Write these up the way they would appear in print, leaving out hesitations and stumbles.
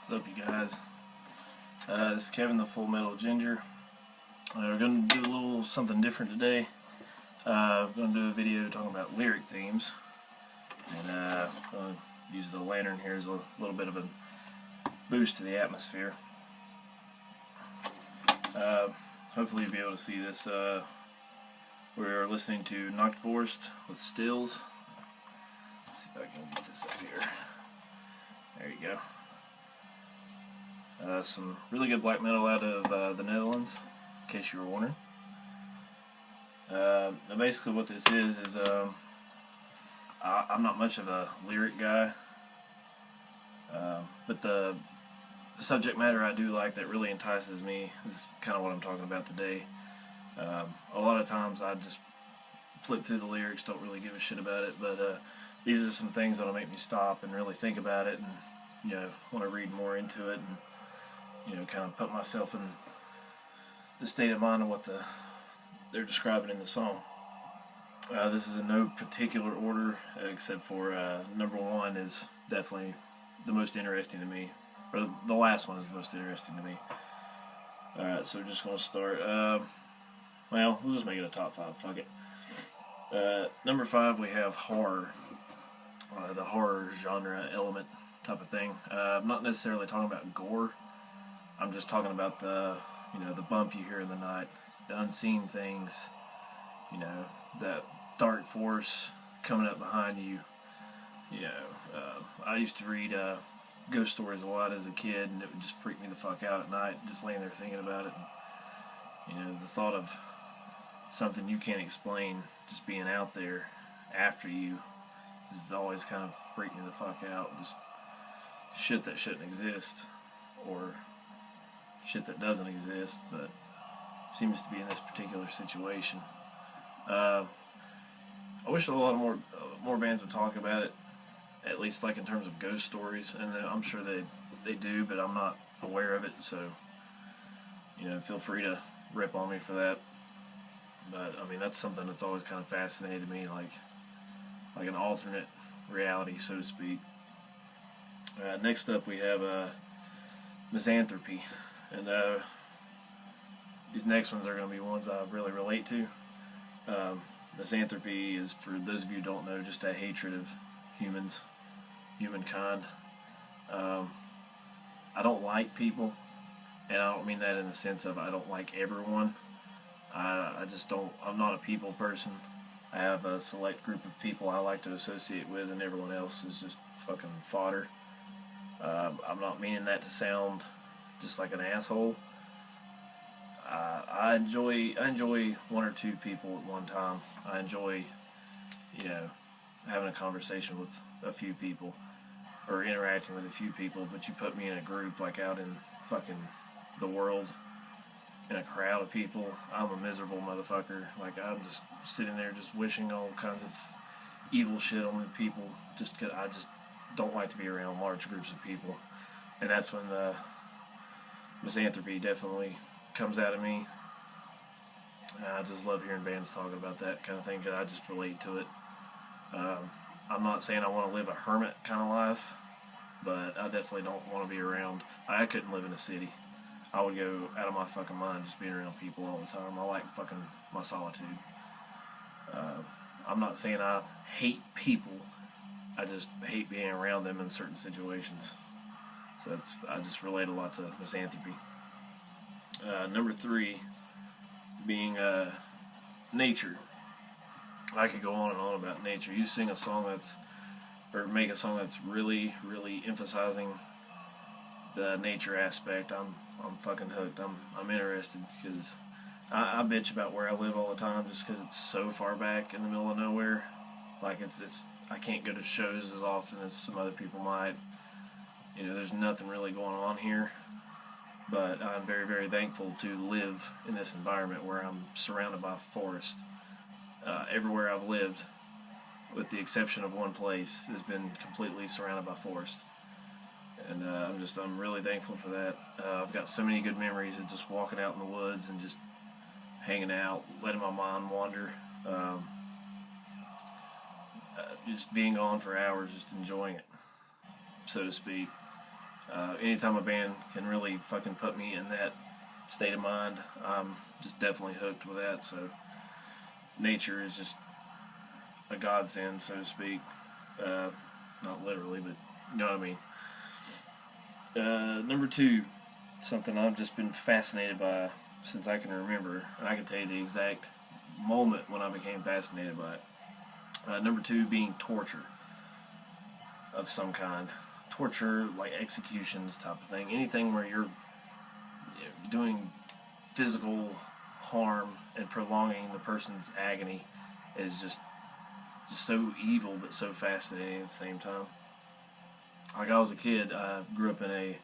What's up, you guys? This is Kevin the Full Metal Ginger. We're going to do a little something different today. I'm going to do a video talking about lyric themes. And I'm going to use the lantern here as a little bit of a boost to the atmosphere. Hopefully you'll be able to see this. We're listening to Nachtvorst with Stills. Let's see if I can get this up here. There you go. Some really good black metal out of the Netherlands, in case you were wondering. Now basically what this is I'm not much of a lyric guy, but the subject matter I do like that really entices me is kind of what I'm talking about today. A lot of times I just flip through the lyrics, don't really give a shit about it, but these are some things that'll make me stop and really think about it and, want to read more into it and, kind of put myself in the state of mind of what they're describing in the song. This is in no particular order, except for number one is definitely the most interesting to me, or the last one is the most interesting to me. Alright, so we're just going to start. Well, we'll just make it a top five, fuck it. Number 5, we have horror, the horror genre element type of thing. I'm not necessarily talking about gore. I'm just talking about the bump you hear in the night, the unseen things, that dark force coming up behind you. I used to read ghost stories a lot as a kid, and it would just freak me the fuck out at night, just laying there thinking about it. And, the thought of something you can't explain just being out there after you has always kind of freaked me the fuck out. Just shit that shouldn't exist, or shit that doesn't exist, but seems to be in this particular situation. I wish a lot more bands would talk about it, at least like in terms of ghost stories, and I'm sure they do, but I'm not aware of it, so feel free to rip on me for that. But I mean, that's something that's always kind of fascinated me, like an alternate reality, so to speak. Next up we have misanthropy, and these next ones are going to be ones I really relate to. Misanthropy is, for those of you who don't know, just a hatred of humankind. I don't like people, and I don't mean that in the sense of I don't like everyone. I just don't. I'm not a people person. I have a select group of people I like to associate with, and everyone else is just fucking fodder. I'm not meaning that to sound just like an asshole. I enjoy one or two people at one time. I enjoy, having a conversation with a few people, or interacting with a few people, but you put me in a group, like out in fucking the world, in a crowd of people, I'm a miserable motherfucker. Like, I'm just sitting there just wishing all kinds of evil shit on the people, just because I just don't like to be around large groups of people. And that's when the misanthropy definitely comes out of me. I just love hearing bands talking about that kind of thing, because I just relate to it. I'm not saying I want to live a hermit kind of life, but I definitely don't want to be around. I couldn't live in a city. I would go out of my fucking mind just being around people all the time. I like fucking my solitude. I'm not saying I hate people. I just hate being around them in certain situations. So I just relate a lot to misanthropy. Number 3 being nature. I could go on and on about nature. You sing a song make a song that's really, really emphasizing the nature aspect, I'm fucking hooked. I'm interested, because I bitch about where I live all the time just because it's so far back in the middle of nowhere. Like, I can't go to shows as often as some other people might. There's nothing really going on here. But I'm very, very thankful to live in this environment where I'm surrounded by forest. Everywhere I've lived, with the exception of one place, has been completely surrounded by forest. And I'm really thankful for that. I've got so many good memories of just walking out in the woods and just hanging out, letting my mind wander. Just being gone for hours, just enjoying it, so to speak. Anytime a band can really fucking put me in that state of mind, I'm just definitely hooked with that. So nature is just a godsend, so to speak. Not literally, but you know what I mean. Number two, something I've just been fascinated by since I can remember, and I can tell you the exact moment when I became fascinated by it. Number two being torture of some kind. Torture, like executions type of thing. Anything where you're doing physical harm and prolonging the person's agony is just so evil but so fascinating at the same time. Like I was a kid, I grew up in a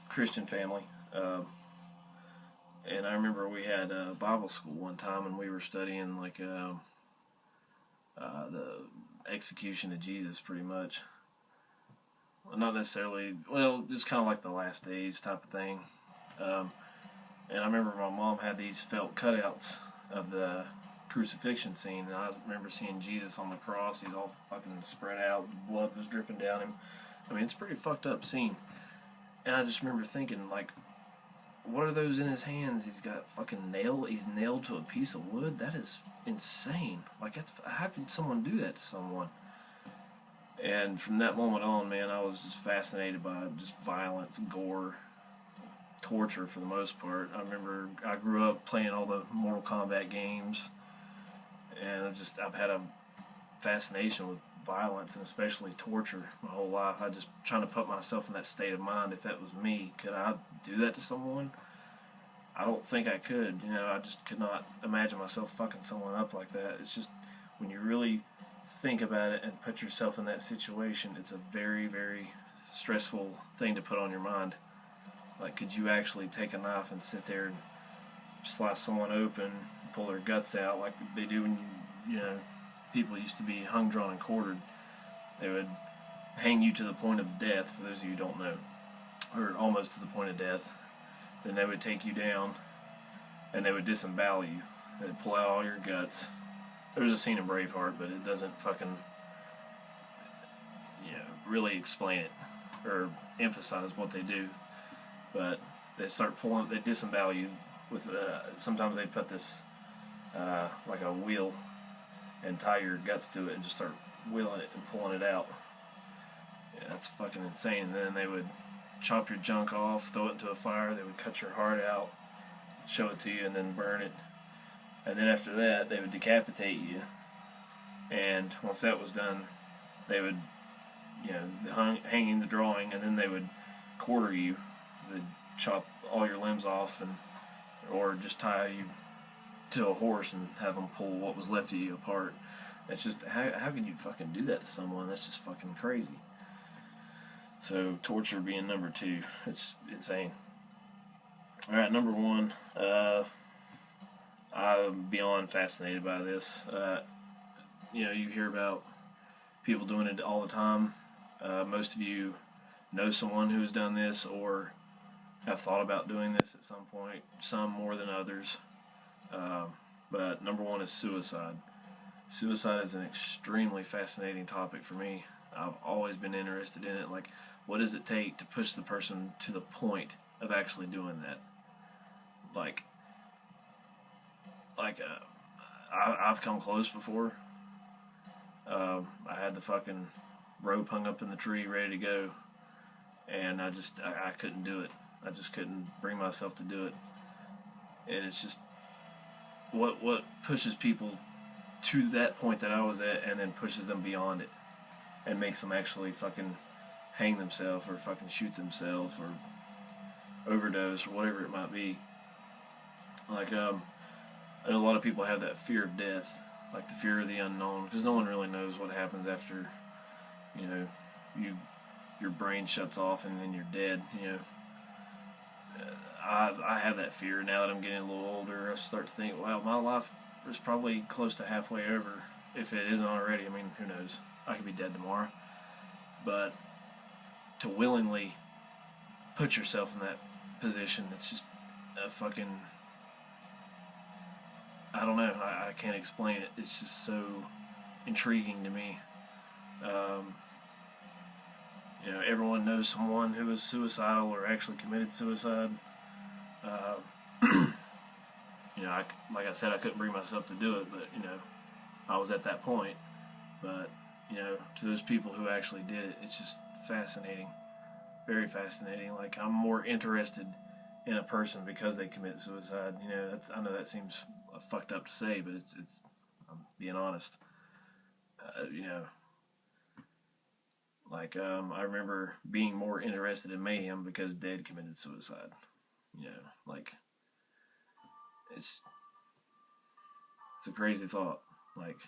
Christian family, and I remember we had Bible school one time, and we were studying like the execution of Jesus, pretty much. Well, not necessarily, well, just kind of like the last days type of thing. And I remember my mom had these felt cutouts of the crucifixion scene, and I remember seeing Jesus on the cross. He's all fucking spread out, blood was dripping down him. I mean, it's a pretty fucked up scene. And I just remember thinking, like, what are those in his hands? He's got fucking he's nailed to a piece of wood? That is insane. Like, how could someone do that to someone? And from that moment on, man, I was just fascinated by just violence, gore, torture for the most part. I remember I grew up playing all the Mortal Kombat games, and I've had a fascination with violence and especially torture my whole life. I just trying to put myself in that state of mind. If that was me, could I do that to someone? I don't think I could. I just could not imagine myself fucking someone up like that. It's just, when you really think about it and put yourself in that situation, it's a very, very stressful thing to put on your mind. Like, could you actually take a knife and sit there and slice someone open, pull their guts out like they do when people used to be hung, drawn, and quartered? They would hang you to the point of death, for those of you who don't know, or almost to the point of death. Then they would take you down, and they would disembowel you. They'd pull out all your guts. There's a scene in Braveheart, but it doesn't fucking, really explain it or emphasize what they do. But they disembowel you with, sometimes they put this, like a wheel, and tie your guts to it and just start wheeling it and pulling it out. Yeah, that's fucking insane. And then they would chop your junk off, throw it into a fire, they would cut your heart out, show it to you, and then burn it. And then after that, they would decapitate you. And once that was done, they would, hanging the drawing, and then they would quarter you. They'd chop all your limbs off, or just tie you to a horse and have them pull what was left of you apart. It's just, how can you fucking do that to someone? That's just fucking crazy. So torture being number two, it's insane. All right, number one. I'm beyond fascinated by this. You hear about people doing it all the time. Most of you know someone who's done this or have thought about doing this at some point, some more than others. But number one is suicide. Suicide is an extremely fascinating topic for me. I've always been interested in it. Like, what does it take to push the person to the point of actually doing that? I've come close before. I had the fucking rope hung up in the tree ready to go, and I couldn't do it. I just couldn't bring myself to do it. And it's just, what pushes people to that point that I was at, and then pushes them beyond it and makes them actually fucking hang themselves or fucking shoot themselves or overdose or whatever it might be. Like, I know a lot of people have that fear of death, like the fear of the unknown, because no one really knows what happens after, your brain shuts off and then you're dead. I have that fear now that I'm getting a little older. I start to think, wow, my life is probably close to halfway over, if it isn't already. I mean, who knows? I could be dead tomorrow. But to willingly put yourself in that position, it's just a fucking, I don't know, I can't explain it. It's just so intriguing to me. everyone knows someone who is suicidal or actually committed suicide. Uh, like I said, I couldn't bring myself to do it, but I was at that point. But to those people who actually did it, it's just fascinating, very fascinating. Like, I'm more interested in a person because they commit suicide. I know that seems fucked up to say, but it's I'm being honest. Uh, you know, I remember being more interested in mayhem because Dad committed suicide. Like, it's it's a crazy thought. Like,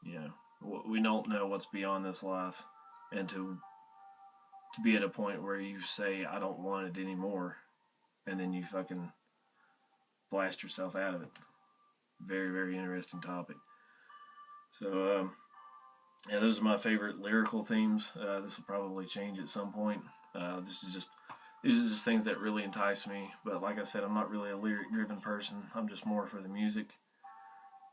we don't know what's beyond this life, and to be at a point where you say I don't want it anymore, and then you fucking blast yourself out of it. Very, very interesting topic. So yeah, those are my favorite lyrical themes. This will probably change at some point. These are just things that really entice me. But like I said, I'm not really a lyric-driven person. I'm just more for the music.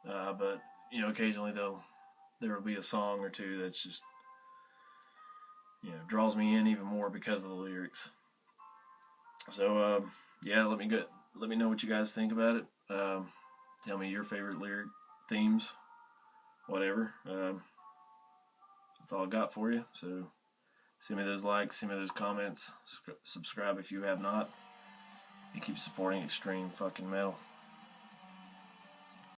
But occasionally there will be a song or two that's just draws me in even more because of the lyrics. So yeah, let me know what you guys think about it. Tell me your favorite lyric themes, whatever. That's all I got for you. So send me those likes, send me those comments, subscribe if you have not, and keep supporting extreme fucking metal.